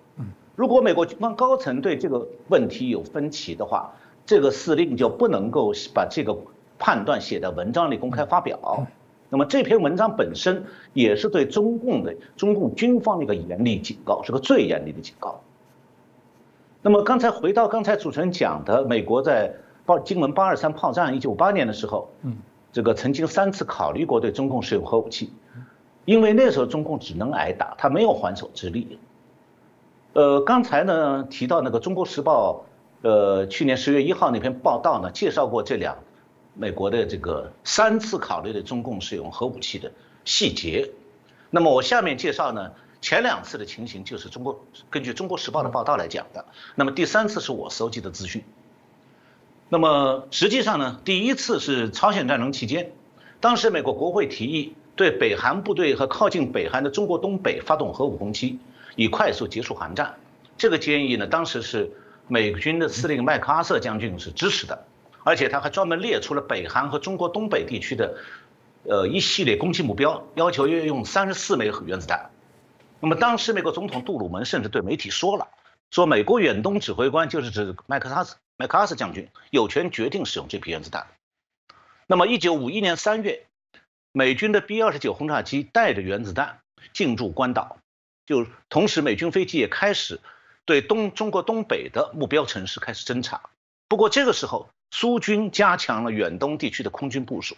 如果美国军方高层对这个问题有分歧的话，这个司令就不能够把这个判断写在文章里公开发表。那么这篇文章本身也是对中共军方的一个严厉警告，是个最严厉的警告。那么回到刚才主持人讲的，美国在金门823炮战1958年的时候，这个曾经3次考虑过对中共使用核武器，因为那时候中共只能挨打，他没有还手之力。刚才呢提到那个《中国时报》去年10月1号那篇报道呢，介绍过美国的这个3次考虑的中共使用核武器的细节。那么我下面介绍呢，前2次的情形就是根据《中国时报》的报道来讲的。那么第3次是我搜集的资讯。那么实际上呢，第1次是朝鲜战争期间，当时美国国会提议对北韩部队和靠近北韩的中国东北发动核武攻击，以快速结束韩战。这个建议呢，当时是美军的司令麦克阿瑟将军是支持的。而且他还专门列出了北韩和中国东北地区的一系列攻击目标，要求要用34枚原子弹。那么当时美国总统杜鲁门甚至对媒体说了，说美国远东指挥官就是指麦克阿瑟将军有权决定使用这批原子弹。那么1951年3月，美军的 B-29轰炸机带着原子弹进驻关岛，就同时美军飞机也开始对中国东北的目标城市开始侦察。不过这个时候苏军加强了远东地区的空军部署，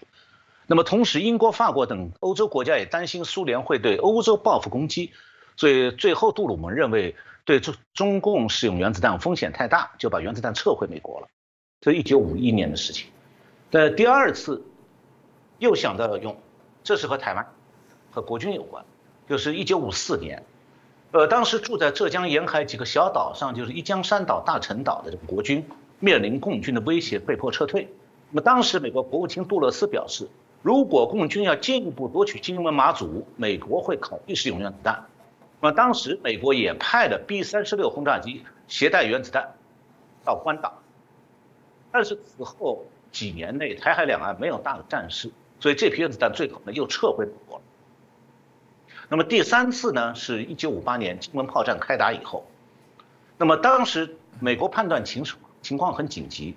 那么同时英国、法国等欧洲国家也担心苏联会对欧洲报复攻击，所以最后杜鲁门认为对中共使用原子弹风险太大，就把原子弹撤回美国了。这是1951年的事情。但第2次又想到要用，这是和台湾和国军有关，就是1954年，当时住在浙江沿海几个小岛上，就是一江山岛、大陈岛的这个国军面临共军的威胁，被迫撤退。那么当时美国国务卿杜勒斯表示，如果共军要进一步夺取金门、马祖，美国会考虑使用原子弹。那么当时美国也派了 B-36轰炸机携带原子弹到关岛，但是此后几年内台海两岸没有大的战事，所以这批原子弹最后呢又撤回美国了。那么第3次呢是1958年金门炮战开打以后，那么当时美国判断情况很紧急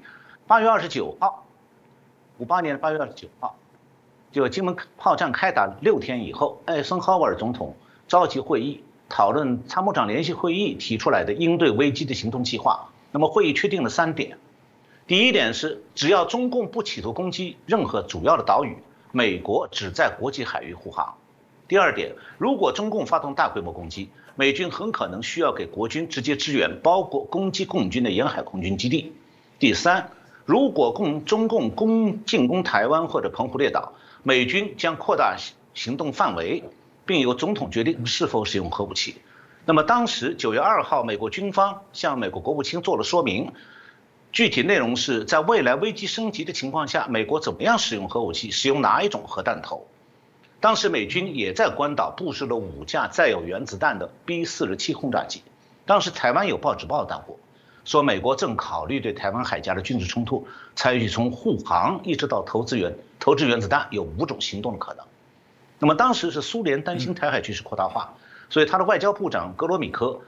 ，8月29号，58年8月29号，就金门炮战开打6天以后，艾森豪威尔总统召集会议，讨论参谋长联席会议提出来的应对危机的行动计划。那么会议确定了3点，第1点是，只要中共不企图攻击任何主要的岛屿，美国只在国际海域护航。第2点，如果中共发动大规模攻击，美军很可能需要给国军直接支援，包括攻击共军的沿海空军基地。第3，如果中共进攻台湾或者澎湖列岛，美军将扩大行动范围，并由总统决定是否使用核武器。那么当时9月2号，美国军方向美国国务卿做了说明，具体内容是在未来危机升级的情况下，美国怎么样使用核武器，使用哪一种核弹头。当时美军也在关岛部署了5架载有原子弹的 B-47轰炸机。当时台湾有报纸报道过，说美国正考虑对台湾海峡的军事冲突采取从护航一直到投掷原子弹有5种行动的可能。那么当时是苏联担心台海局势扩大化，所以他的外交部长格罗米科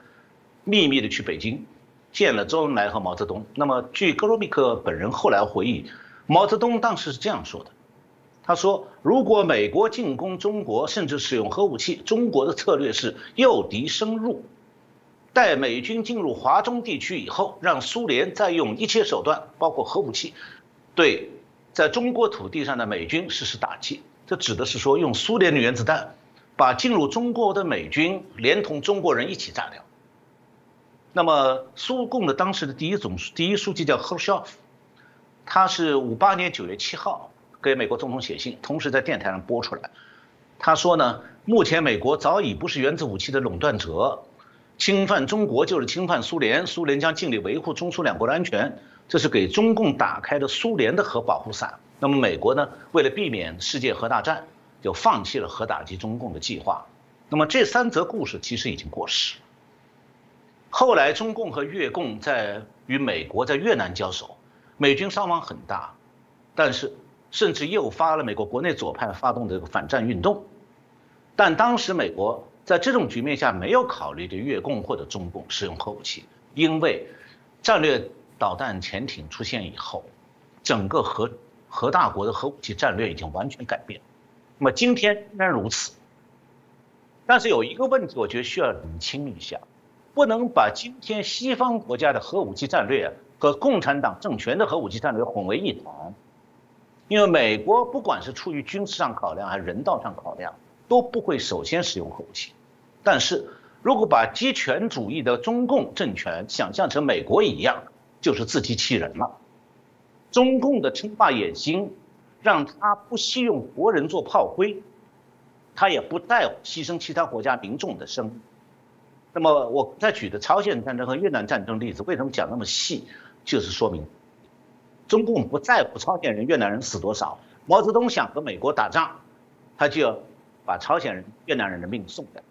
秘密的去北京见了周恩来和毛泽东。那么据格罗米科本人后来回忆，毛泽东当时是这样说的，他说，如果美国进攻中国，甚至使用核武器，中国的策略是诱敌深入，待美军进入华中地区以后，让苏联再用一切手段，包括核武器，对在中国土地上的美军实施打击。这指的是说，用苏联的原子弹把进入中国的美军连同中国人一起炸掉。那么苏共的当时的第一书记叫赫鲁晓夫，他是58年9月7号给美国总统写信，同时在电台上播出来。他说呢，目前美国早已不是原子武器的垄断者，侵犯中国就是侵犯苏联，苏联将尽力维护中苏两国的安全，这是给中共打开的苏联的核保护伞。那么美国呢，为了避免世界核大战，就放弃了核打击中共的计划。那么这3则故事其实已经过时。后来中共和越共在与美国在越南交手，美军伤亡很大，但是甚至诱发了美国国内左派发动的这个反战运动。但当时美国在这种局面下没有考虑对越共或者中共使用核武器，因为战略导弹潜艇出现以后，整个核大国的核武器战略已经完全改变。那么今天仍然如此。但是有一个问题，我觉得需要厘清一下，不能把今天西方国家的核武器战略和共产党政权的核武器战略混为一谈。因为美国不管是出于军事上考量还是人道上考量，都不会首先使用核武器。但是如果把极权主义的中共政权想象成美国一样，就是自欺欺人了。中共的称霸野心让他不惜用国人做炮灰，他也不在乎牺牲其他国家民众的生命。那么我再举的朝鲜战争和越南战争例子，为什么讲那么细，就是说明中共不在乎朝鲜人、越南人死多少。毛泽东想和美国打仗，他就要把朝鲜人、越南人的命送掉。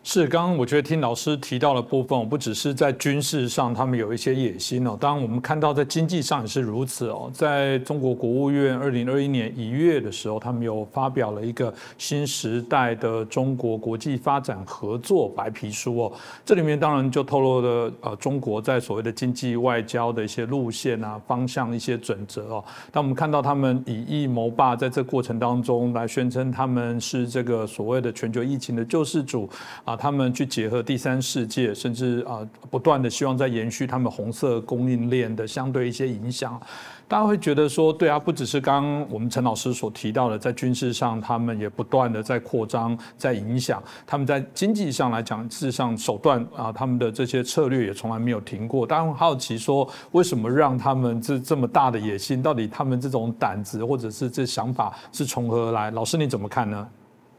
是，刚刚我觉得听老师提到的部分，不只是在军事上他们有一些野心哦，当然我们看到在经济上也是如此哦。在中国国务院2021年1月的时候，他们有发表了一个新时代的中国国际发展合作白皮书哦，这里面当然就透露了中国在所谓的经济外交的一些路线啊、方向、一些准则哦。当我们看到他们以疫谋霸，在这过程当中来宣称他们是这个所谓的全球疫情的救世主啊。他们去结合第三世界，甚至不断的希望在延续他们红色供应链的相对一些影响。大家会觉得说，对啊，不只是刚刚我们陈老师所提到的，在军事上他们也不断的在扩张、在影响。他们在经济上来讲，事实上手段他们的这些策略也从来没有停过。大家会好奇说，为什么让他们这么大的野心？到底他们这种胆子或者是这想法是从何而来？老师你怎么看呢？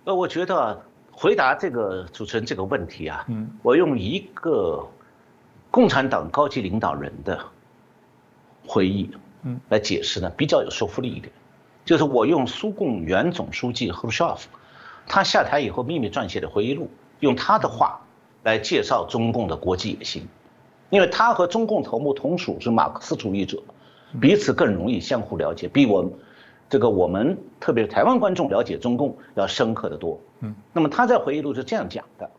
我觉得回答这个主持人这个问题啊，我用一个共产党高级领导人的回忆来解释呢，比较有说服力一点。就是我用苏共原总书记赫鲁晓夫他下台以后秘密撰写的回忆录，用他的话来介绍中共的国际野心。因为他和中共头目同属是马克思主义者，彼此更容易相互了解，比我们特别是台湾观众了解中共要深刻得多。那么他在回忆录是这样讲的，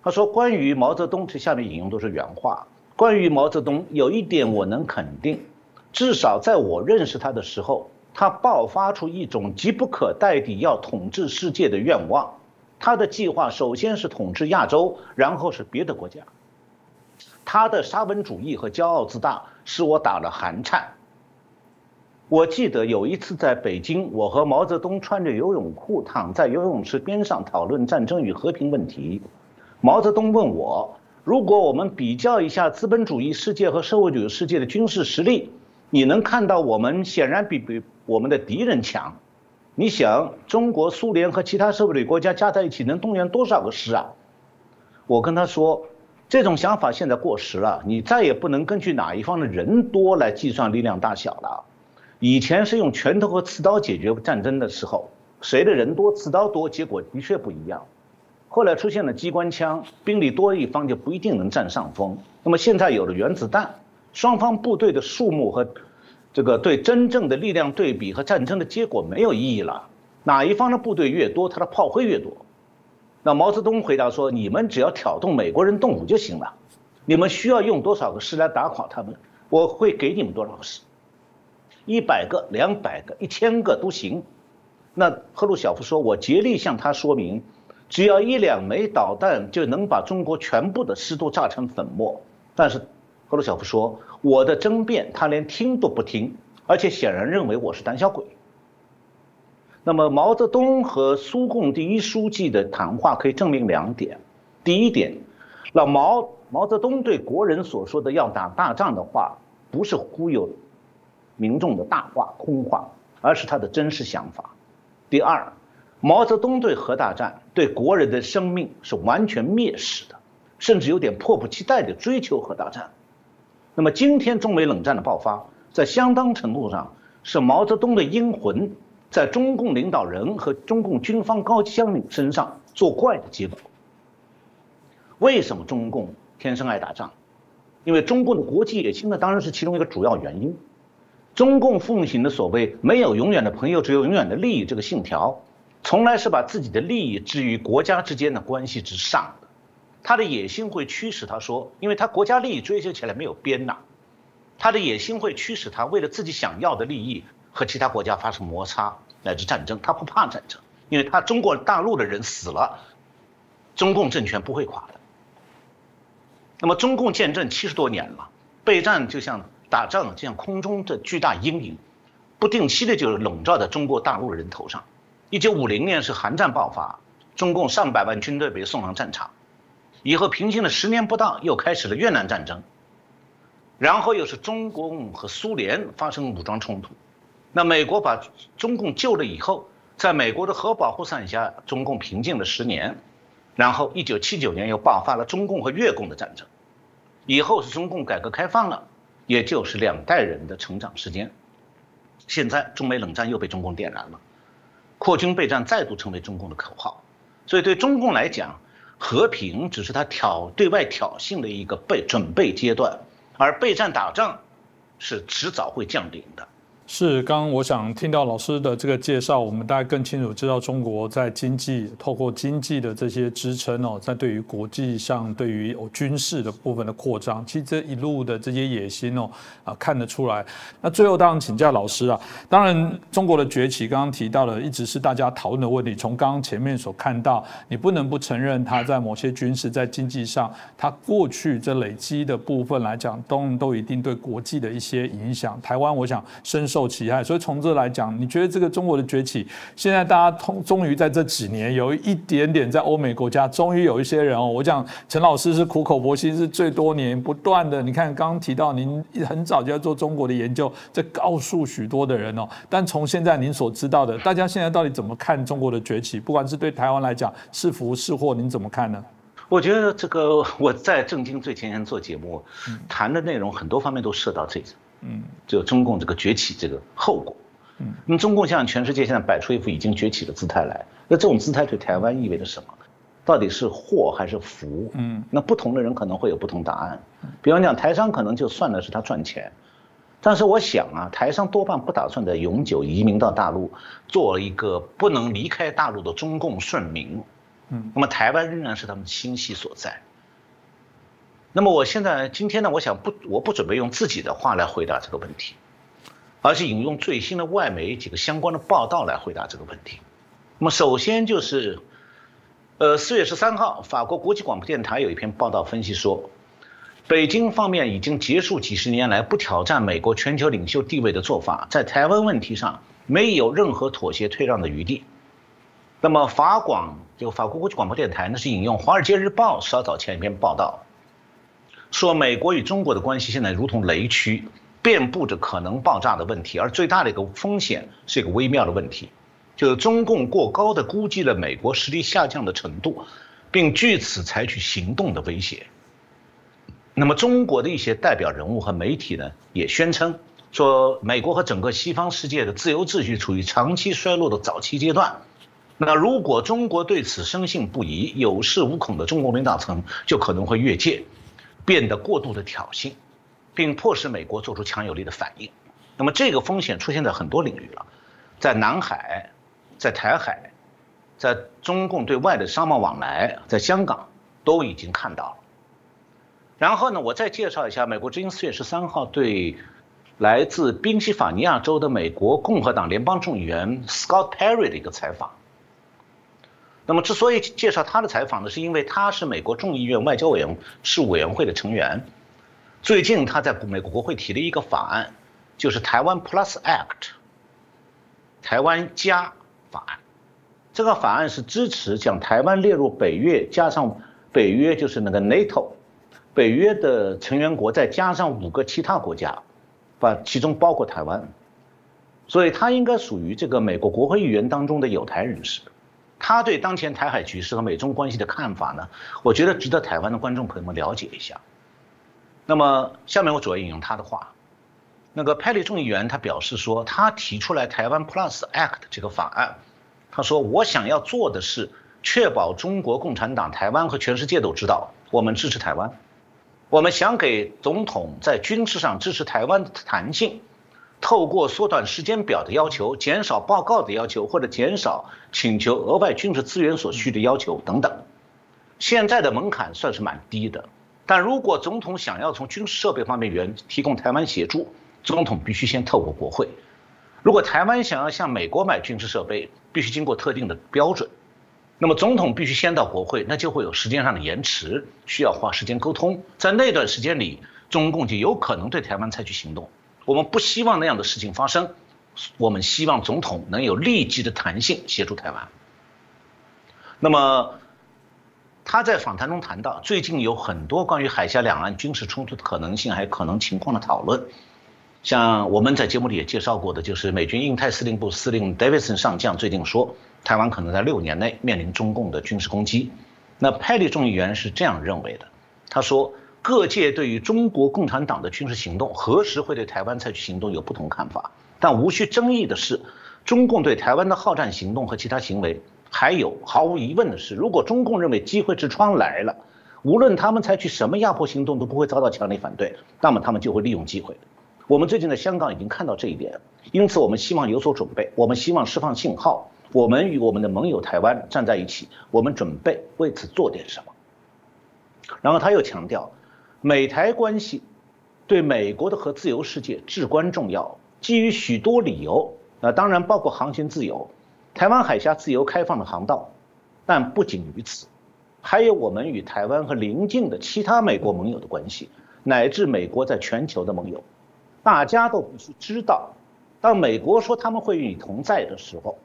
他说关于毛泽东，这下面引用都是原话。关于毛泽东有一点我能肯定，至少在我认识他的时候，他爆发出一种急不可待地要统治世界的愿望。他的计划首先是统治亚洲，然后是别的国家。他的沙文主义和骄傲自大使我打了寒颤。我记得有一次在北京，我和毛泽东穿着游泳裤躺在游泳池边上讨论战争与和平问题。毛泽东问我，如果我们比较一下资本主义世界和社会主义世界的军事实力，你能看到我们显然比我们的敌人强。你想，中国、苏联和其他社会主义国家加在一起能动员多少个师啊？我跟他说，这种想法现在过时了，你再也不能根据哪一方的人多来计算力量大小了。以前是用拳头和刺刀解决战争的时候，谁的人多刺刀多，结果的确不一样。后来出现了机关枪，兵力多一方就不一定能占上风。那么现在有了原子弹，双方部队的数目和这个对真正的力量对比和战争的结果没有意义了。哪一方的部队越多，他的炮灰越多。那毛泽东回答说，你们只要挑动美国人动武就行了，你们需要用多少个师来打垮他们，我会给你们多少个师，100个、200个、1000个都行。那赫鲁晓夫说，我竭力向他说明，只要1、2枚导弹就能把中国全部的师都炸成粉末。但是赫鲁晓夫说，我的争辩他连听都不听，而且显然认为我是胆小鬼。那么毛泽东和苏共第一书记的谈话可以证明2点。第一点，毛泽东对国人所说的要打大仗的话，不是忽悠民众的大话空话，而是他的真实想法。第二，毛泽东对核大战、对国人的生命是完全蔑视的，甚至有点迫不及待地追求核大战。那么今天中美冷战的爆发，在相当程度上是毛泽东的阴魂在中共领导人和中共军方高级将领身上作怪的结果。为什么中共天生爱打仗？因为中共的国际野心呢，当然是其中一个主要原因。中共奉行的所谓“没有永远的朋友，只有永远的利益”这个信条，从来是把自己的利益置于国家之间的关系之上的。他的野心会驱使他说，因为他国家利益追求起来没有边呐，他的野心会驱使他为了自己想要的利益和其他国家发生摩擦乃至战争。他不怕战争，因为他中国大陆的人死了，中共政权不会垮的。那么中共建政70多年了，备战就像打仗，就像空中的巨大阴影，不定期的就笼罩在中国大陆人头上。1950年是韩战爆发，中共上百万军队被送上战场，以后平静了10年不到，又开始了越南战争，然后又是中共和苏联发生武装冲突。那美国把中共救了以后，在美国的核保护伞下，中共平静了10年，然后1979年又爆发了中共和越共的战争，以后是中共改革开放了，也就是2代人的成长时间。现在中美冷战又被中共点燃了，扩军备战再度成为中共的口号。所以对中共来讲，和平只是他对外挑衅的一个准备阶段，而备战打仗是迟早会降临的。是，刚刚我想听到老师的这个介绍，我们大概更清楚知道中国在经济透过经济的这些支撑哦，在对于国际上对于军事的部分的扩张，其实这一路的这些野心哦看得出来。那最后当然请教老师啊，当然中国的崛起刚刚提到的一直是大家讨论的问题，从刚刚前面所看到，你不能不承认它在某些军事在经济上，它过去这累积的部分来讲，都一定对国际的一些影响。台湾我想深受其害，所以从这来讲，你觉得这个中国的崛起，现在大家终于在这几年有一点点在欧美国家，终于有一些人哦，我讲陈老师是苦口婆心，是最多年不断的，你看刚刚提到您很早就要做中国的研究，在告诉许多的人哦，但从现在您所知道的，大家现在到底怎么看中国的崛起？不管是对台湾来讲是福是祸，您怎么看呢？我觉得这个我在正经最前线做节目，谈的内容很多方面都涉到这个。就中共这个崛起这个后果，那么中共向全世界现在摆出一副已经崛起的姿态来，那这种姿态对台湾意味着什么？到底是祸还是福？那不同的人可能会有不同答案。比方讲，台商可能就算的是他赚钱，但是我想啊，台商多半不打算在永久移民到大陆，做一个不能离开大陆的中共顺民。那么台湾仍然是他们的心系所在。那么今天呢，我不准备用自己的话来回答这个问题，而是引用最新的外媒几个相关的报道来回答这个问题。那么首先就是，4月13号，法国国际广播电台有一篇报道分析说，北京方面已经结束几十年来不挑战美国全球领袖地位的做法，在台湾问题上没有任何妥协退让的余地。那么法国国际广播电台呢是引用《华尔街日报》稍早前一篇报道。说美国与中国的关系现在如同雷区，遍布着可能爆炸的问题，而最大的一个风险是一个微妙的问题，就是中共过高的估计了美国实力下降的程度，并据此采取行动的威胁。那么中国的一些代表人物和媒体呢，也宣称说，美国和整个西方世界的自由秩序处于长期衰落的早期阶段。那如果中国对此深信不疑，有恃无恐的中国领导层就可能会越界，变得过度的挑衅，并迫使美国做出强有力的反应。那么这个风险出现在很多领域了，在南海，在台海，在中共对外的商贸往来，在香港都已经看到了。然后呢，我再介绍一下美国之音4月13号对来自宾夕法尼亚州的美国共和党联邦众议员 Scott Perry 的一个采访。那么之所以介绍他的采访呢，是因为他是美国众议院外交事务委员会的成员。最近他在美国国会提了一个法案，就是台湾 Plus Act， 台湾加法案。这个法案是支持将台湾列入北约，加上北约就是那个 NATO， 北约的成员国再加上5个其他国家，其中包括台湾。所以他应该属于这个美国国会议员当中的友台人士。他对当前台海局势和美中关系的看法呢，我觉得值得台湾的观众朋友们了解一下。那么下面我主要引用他的话。那个佩里众议员他表示说，他提出来台湾 Plus Act 这个法案，他说我想要做的是确保中国共产党台湾和全世界都知道，我们支持台湾，我们想给总统在军事上支持台湾的弹性，透过缩短时间表的要求、减少报告的要求，或者减少请求额外军事资源所需的要求等等。现在的门槛算是蛮低的，但如果总统想要从军事设备方面提供台湾协助，总统必须先透过国会。如果台湾想要向美国买军事设备，必须经过特定的标准。那么总统必须先到国会，那就会有时间上的延迟，需要花时间沟通。在那段时间里，中共就有可能对台湾采取行动。我们不希望那样的事情发生，我们希望总统能有立即的弹性协助台湾。那么他在访谈中谈到，最近有很多关于海峡两岸军事冲突的可能性还有可能情况的讨论。像我们在节目里也介绍过的，就是美军印太司令部司令 Davidson 上将最近说，台湾可能在6年内面临中共的军事攻击。那佩利众议员是这样认为的，他说，各界对于中国共产党的军事行动何时会对台湾采取行动有不同看法，但无需争议的是，中共对台湾的好战行动和其他行为，还有毫无疑问的是，如果中共认为机会之窗来了，无论他们采取什么压迫行动都不会遭到强烈反对，那么他们就会利用机会。我们最近在香港已经看到这一点，因此我们希望有所准备，我们希望释放信号，我们与我们的盟友台湾站在一起，我们准备为此做点什么。然后他又强调，美台关系对美国的和自由世界至关重要，基于许多理由，当然包括航行自由、台湾海峡自由开放的航道，但不仅于此，还有我们与台湾和邻近的其他美国盟友的关系，乃至美国在全球的盟友。大家都必须知道，当美国说他们会与你同在的时候，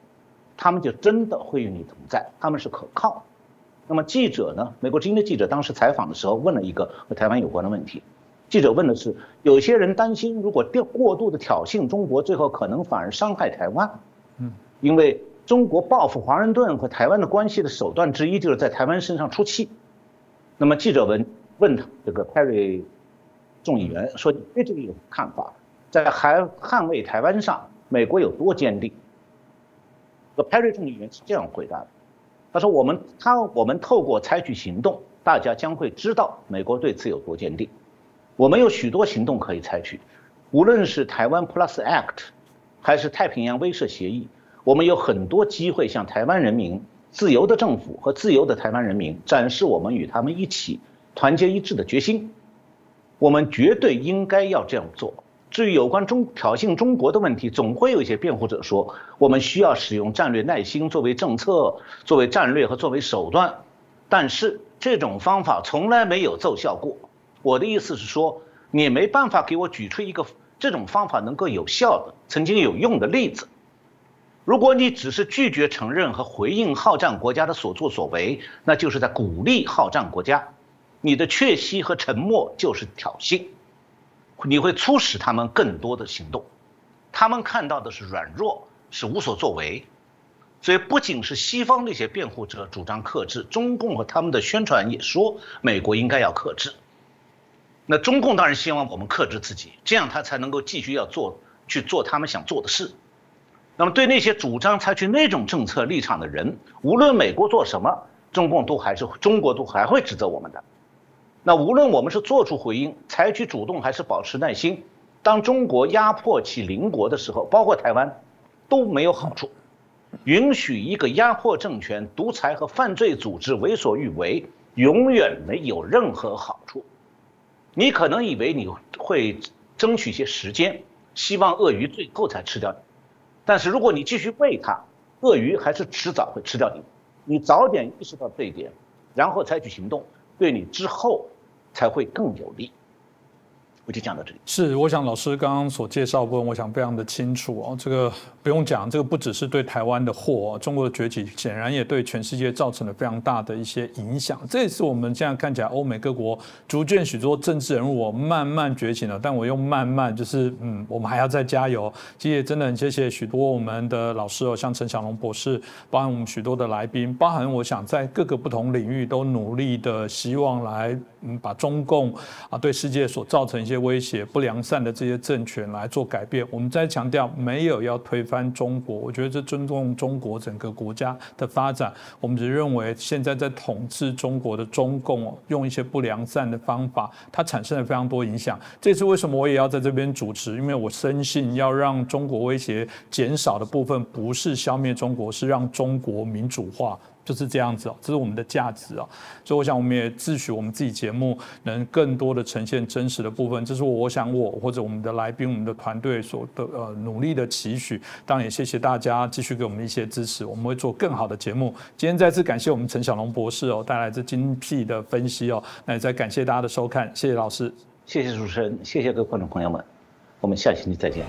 他们就真的会与你同在，他们是可靠。那么记者呢？美国之音的记者当时采访的时候问了一个和台湾有关的问题，记者问的是，有些人担心，如果过度的挑衅中国，最后可能反而伤害台湾。因为中国报复华盛顿和台湾的关系的手段之一就是在台湾身上出气。那么记者问他这个 Perry 众议员说，你对这个有看法？在捍卫台湾上，美国有多坚定？Perry 众议员是这样回答的，他说我们透过采取行动，大家将会知道美国对此有多坚定。我们有许多行动可以采取，无论是台湾 Plus Act 还是太平洋威慑协议，我们有很多机会向台湾人民、自由的政府和自由的台湾人民展示我们与他们一起团结一致的决心。我们绝对应该要这样做。至于有关挑衅中国的问题，总会有一些辩护者说，我们需要使用战略耐心作为政策、作为战略和作为手段，但是这种方法从来没有奏效过。我的意思是说，你没办法给我举出一个这种方法能够有效的、曾经有用的例子。如果你只是拒绝承认和回应好战国家的所作所为，那就是在鼓励好战国家。你的确息和沉默就是挑衅，你会促使他们更多的行动。他们看到的是软弱，是无所作为。所以不仅是西方那些辩护者主张克制，中共和他们的宣传也说美国应该要克制。那中共当然希望我们克制自己，这样他才能够继续去做他们想做的事。那么对那些主张采取那种政策立场的人，无论美国做什么，中国都还会指责我们的。那无论我们是做出回应、采取主动还是保持耐心，当中国压迫其邻国的时候，包括台湾，都没有好处。允许一个压迫政权、独裁和犯罪组织为所欲为，永远没有任何好处。你可能以为你会争取些时间，希望鳄鱼最后才吃掉你，但是如果你继续喂它，鳄鱼还是迟早会吃掉你。你早点意识到这一点，然后采取行动，对你之后才会更有利。我就讲到这里。是，我想老师刚刚所介绍的部分，我想非常的清楚哦。这个不用讲，这个不只是对台湾的祸，中国的崛起显然也对全世界造成了非常大的一些影响。这也是我们现在看起来欧美各国逐渐许多政治人物慢慢崛起了，但我用慢慢就是我们还要再加油。其实也真的很谢谢许多我们的老师哦，像陈小龙博士，包含我们许多的来宾，包含我想在各个不同领域都努力的希望来把中共对世界所造成一些威胁、不良善的这些政权来做改变。我们再强调，没有要推翻中国，我觉得这尊重中国整个国家的发展。我们只认为现在在统治中国的中共用一些不良善的方法，它产生了非常多影响。这是为什么我也要在这边主持，因为我深信要让中国威胁减少的部分，不是消灭中国，是让中国民主化。就是这样子哦，这是我们的价值哦，所以我想我们也自诩我们自己节目能更多的呈现真实的部分，这是我想我或者我们的来宾、我们的团队所的努力的期许。当然也谢谢大家继续给我们一些支持，我们会做更好的节目。今天再次感谢我们陈小龙博士哦带来这精辟的分析哦，那也再感谢大家的收看，谢谢老师，谢谢主持人，谢谢各位观众朋友们，我们下期再见。